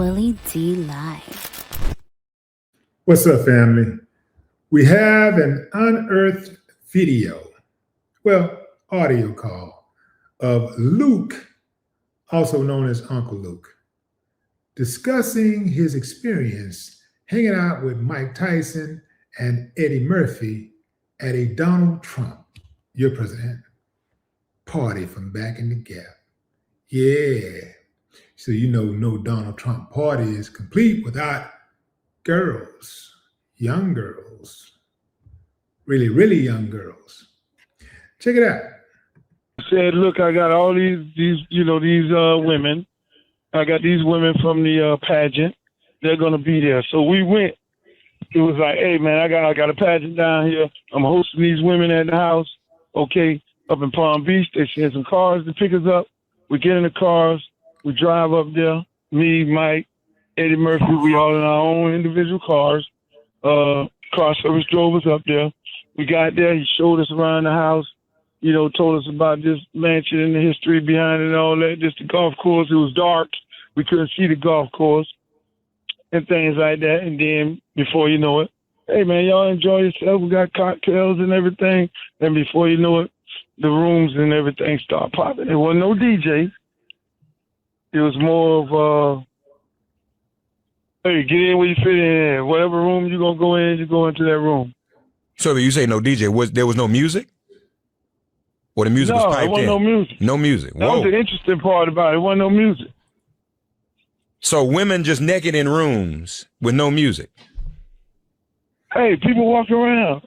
Willie D Live. What's up, family? We have an unearthed video, audio call of Luke, also known as Uncle Luke, discussing his experience hanging out with Mike Tyson and Eddie Murphy at a Donald Trump, your president, party from back in the Gap. Yeah. So no Donald Trump party is complete without girls, young girls, really, really young girls. Check it out. Said, look, I got all these women. I got these women from the pageant. They're gonna be there. So we went. It was like, hey man, I got a pageant down here. I'm hosting these women at the house. Okay, up in Palm Beach. They send some cars to pick us up. We get in the cars. We drive up there. Me, Mike, Eddie Murphy. We all in our own individual cars. Car service drove us up there. We got there. He showed us around the house. Told us about this mansion and the history behind it and all that. Just the golf course. It was dark. We couldn't see the golf course and things like that. And then before you know it, hey man, y'all enjoy yourself. We got cocktails and everything. And before you know it, the rooms and everything start popping. There wasn't no DJ. It was more of hey, get in where you fit in. Whatever room you're gonna go in, you go into that room. So you say no DJ? There was no music? Or the music was piped in? No, there wasn't no music. No music. That was the interesting part about it. There wasn't no music. So women just naked in rooms with no music. Hey, people walking around.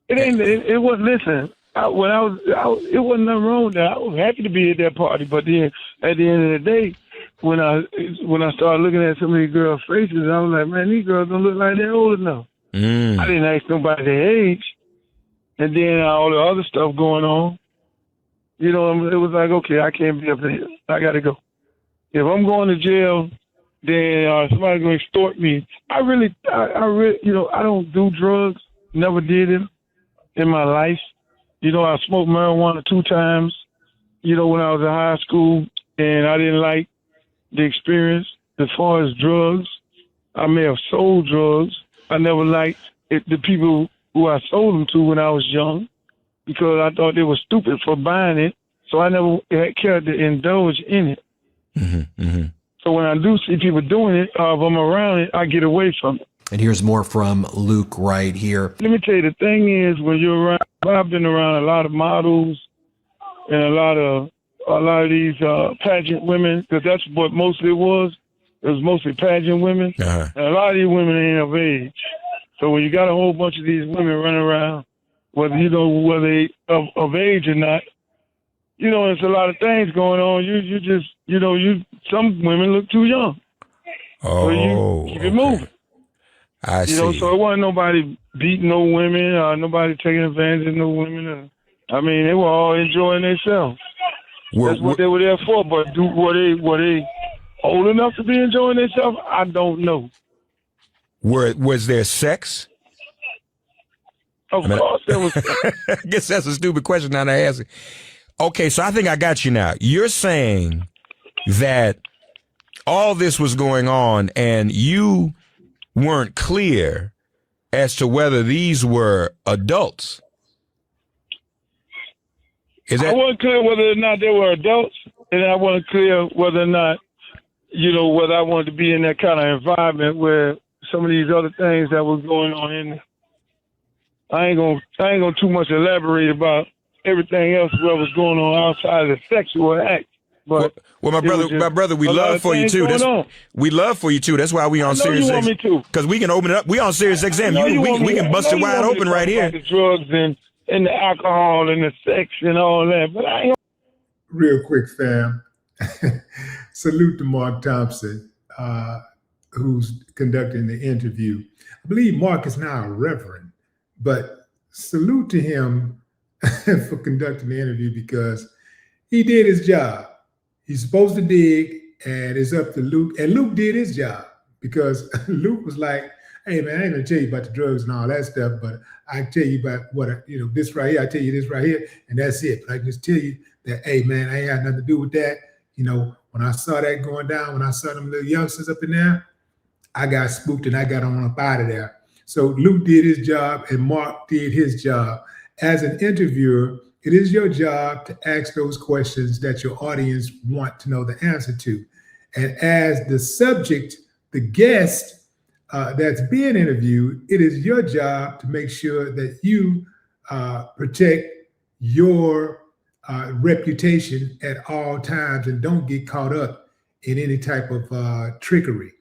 It wasn't. Listen, it wasn't nothing wrong with that. I was happy to be at that party, but then at the end of the day, when I started looking at some of these girls' faces, I was like, man, these girls don't look like they're old enough. I didn't ask nobody their age, and then all the other stuff going on. It was like, okay, I can't be up here. I got to go. If I'm going to jail, then somebody's going to extort me. I really, I don't do drugs. Never did it in my life. I smoked marijuana 2 times, when I was in high school, and I didn't like the experience. As far as drugs, I may have sold drugs. I never liked the people who I sold them to when I was young because I thought they were stupid for buying it. So I never cared to indulge in it. Mm-hmm, mm-hmm. So when I do see people doing it, if I'm around it, I get away from it. And here's more from Luke right here. Let me tell you, the thing is, when you're around, I've been around a lot of models and a lot of these pageant women, because that's what mostly it was. It was mostly pageant women. Uh-huh. And a lot of these women ain't of age. So when you got a whole bunch of these women running around, whether they of age or not, there's a lot of things going on. You just, some women look too young. Oh, so you keep it moving. I see. So it wasn't nobody beating no women, nobody taking advantage of no women. They were all enjoying themselves. That's what they were there for. But were they old enough to be enjoying themselves? I don't know. Was there sex? Of course there was. I guess that's a stupid question now to ask. Okay, so I think I got you now. You're saying that all this was going on and you weren't clear as to whether these were adults. I wasn't clear whether or not they were adults, and I wasn't clear whether or not, whether I wanted to be in that kind of environment where some of these other things that was going on in there. I ain't gonna too much elaborate about everything else what was going on outside of the sexual act. But my brother, we love for you too. We love for you too. That's why we on Sirius XM. Because we can open it up. We on Sirius XM. We can bust it wide open right here. The drugs and the alcohol and the sex and all that. But I ain't. Real quick, fam. Salute to Mark Thompson, who's conducting the interview. I believe Mark is now a reverend, but salute to him for conducting the interview because he did his job. He's supposed to dig, and it's up to Luke. And Luke did his job because Luke was like, hey, man, I ain't going to tell you about the drugs and all that stuff, but I can tell you about this right here. I tell you this right here, and that's it. But I can just tell you that, hey, man, I ain't got nothing to do with that. You know, when I saw that going down, when I saw them little youngsters up in there, I got spooked and I got on up out of there. So Luke did his job and Mark did his job. As an interviewer, it is your job to ask those questions that your audience want to know the answer to. And as the subject, the guest that's being interviewed, it is your job to make sure that you protect your reputation at all times and don't get caught up in any type of trickery.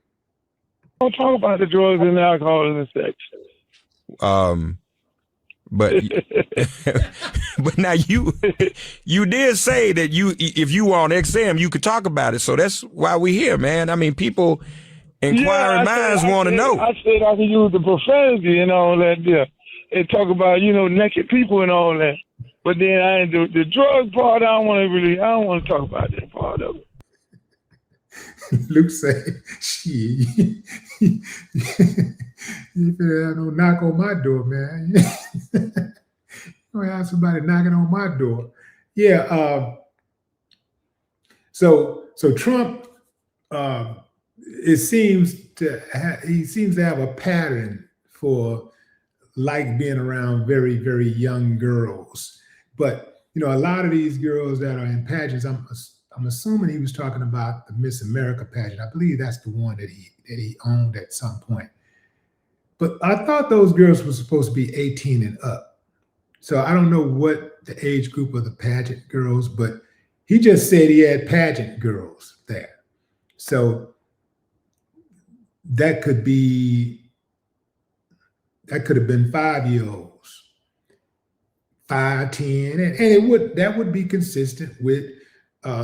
Don't talk about the drugs and the alcohol and the sex. But but now you did say that if you were on XM, you could talk about it. So that's why we're here, man. I mean, people, inquiring minds want to know. I said I can use the profanity and all that there, and talk about naked people and all that. But then I ain't do the drug part. I don't want to talk about that part of it. Luke said, "Shit, you better have no knock on my door, man. You don't have somebody knocking on my door." Yeah. So Trump, he seems to have a pattern for being around very, very young girls. But a lot of these girls that are in pageants, I'm assuming he was talking about the Miss America pageant. I believe that's the one that he owned at some point. But I thought those girls were supposed to be 18 and up. So I don't know what the age group of the pageant girls, but he just said he had pageant girls there. So that could have been 5-year-olds, 5, 10, and that would be consistent with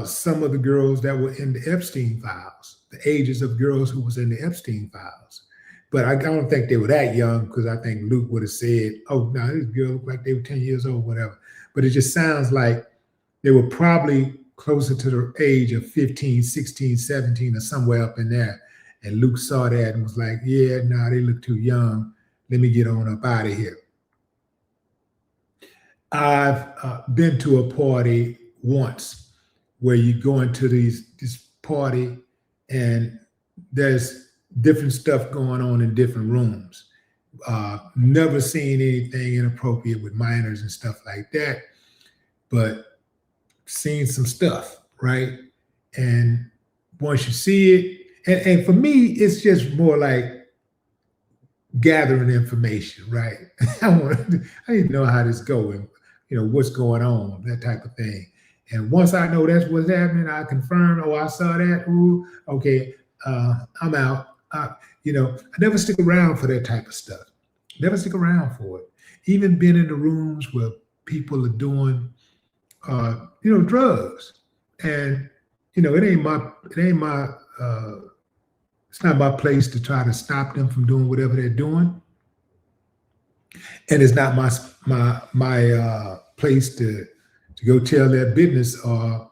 some of the girls that were in the Epstein files, the ages of girls who was in the Epstein files. But I don't think they were that young, because I think Luke would have said, "Oh, no, these girls look like they were 10 years old, whatever." But it just sounds like they were probably closer to the age of 15, 16, 17, or somewhere up in there. And Luke saw that and was like, "Yeah, no, they look too young. Let me get on up out of here." I've been to a party once where you go into this party and there's different stuff going on in different rooms. Never seen anything inappropriate with minors and stuff like that, but seen some stuff, right? And once you see it, and for me, it's just more like gathering information, right? I need to know how this going, what's going on, that type of thing. And once I know that's what's happening, I confirm, "Oh, I saw that. Ooh, okay, I'm out." I never stick around for that type of stuff. Never stick around for it. Even been in the rooms where people are doing, drugs, and it's not my place to try to stop them from doing whatever they're doing, and it's not my place to go tell their business or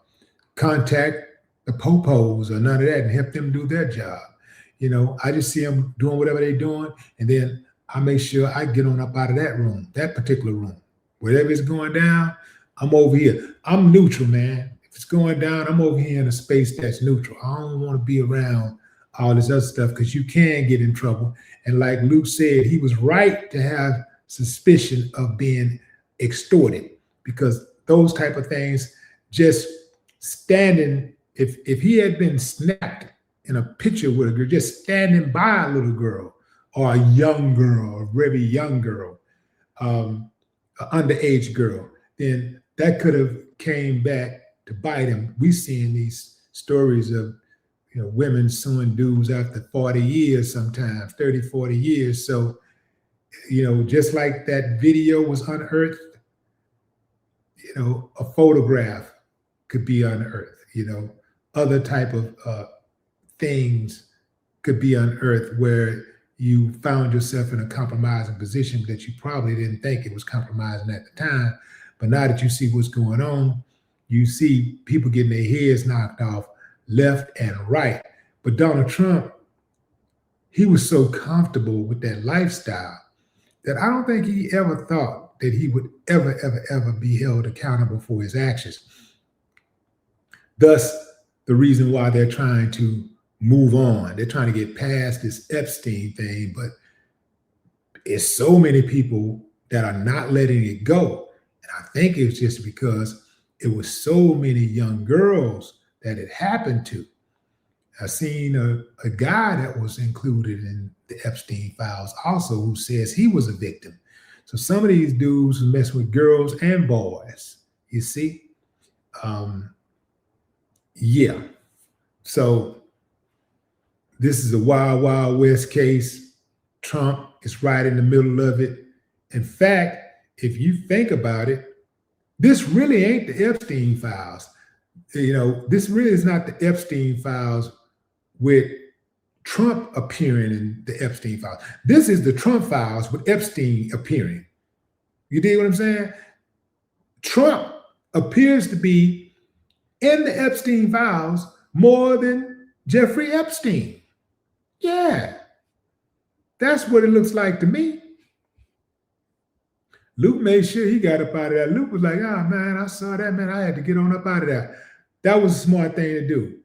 contact the popos or none of that and help them do their job. I just see them doing whatever they're doing, and then I make sure I get on up out of that room, that particular room. Whatever is going down, I'm over here. I'm neutral, man. If it's going down, I'm over here in a space that's neutral. I don't want to be around all this other stuff, because you can get in trouble. And like Luke said, he was right to have suspicion of being extorted, because those type of things, just standing, if he had been snapped in a picture with a girl, just standing by a little girl or a young girl, a very young girl, an underage girl, then that could have came back to bite him. We've seen these stories of women suing dudes after 40 years, sometimes 30, 40 years. So, just like that video was unearthed, a photograph could be unearthed, other type of things could be unearthed where you found yourself in a compromising position that you probably didn't think it was compromising at the time. But now that you see what's going on, you see people getting their heads knocked off left and right. But Donald Trump, he was so comfortable with that lifestyle that I don't think he ever thought that he would ever be held accountable for his actions. Thus, the the reason why they're trying to move on. They're trying to get past this Epstein thing, but it's so many people that are not letting it go. And I think it's just because it was so many young girls that it happened to. I seen a guy that was included in the Epstein files also who says he was a victim. So some of these dudes mess with girls and boys, you see? Yeah. So this is a wild, wild west case. Trump is right in the middle of it. In fact, if you think about it, this really ain't the Epstein files. You know, this really is not the Epstein files with Trump appearing in the Epstein files. This is the Trump files with Epstein appearing. You dig what I'm saying? Trump appears to be in the Epstein files more than Jeffrey Epstein. Yeah, that's what it looks like to me. Luke made sure he got up out of that. Luke was like, oh man, I saw that, man. I had to get on up out of that. That was a smart thing to do.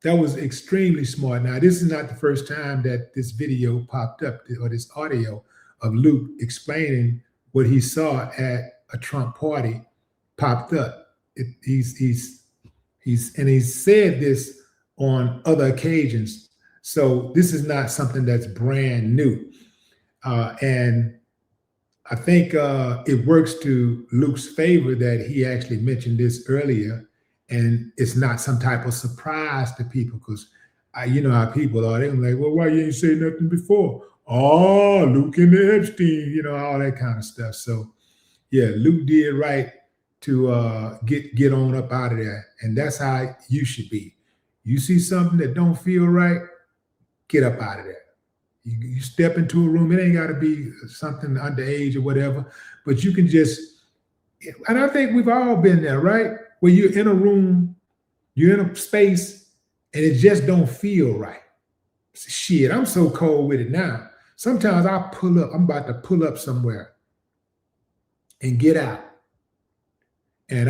That was extremely smart. Now, this is not the first time that this video popped up, or this audio of Luke explaining what he saw at a Trump party popped up. He's said this on other occasions. So this is not something that's brand new. And I think it works to Luke's favor that he actually mentioned this earlier, and it's not some type of surprise to people, because you know how people are. They're like, well, why you ain't say nothing before? Oh, Luke and the Epstein, you know, all that kind of stuff. So yeah, Luke did right to get on up out of there, and that's how you should be. You see something that don't feel right, get up out of there. You step into a room, it ain't got to be something underage or whatever, but you can just, and I think we've all been there, right? Where you're in a room, you're in a space, and it just don't feel right. Shit, I'm so cold with it now. Sometimes I pull up, I'm about to pull up somewhere and get out. And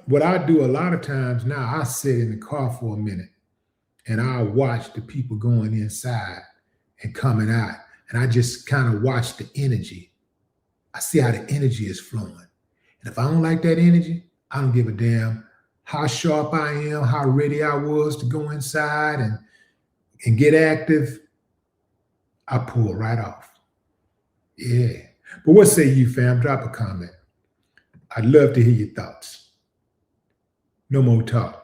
what I do a lot of times now, I sit in the car for a minute and I watch the people going inside and coming out. And I just kind of watch the energy. I see how the energy is flowing. And if I don't like that energy, I don't give a damn how sharp I am, how ready I was to go inside and get active. I pull right off. Yeah. But what say you, fam? Drop a comment. I'd love to hear your thoughts. No more talk.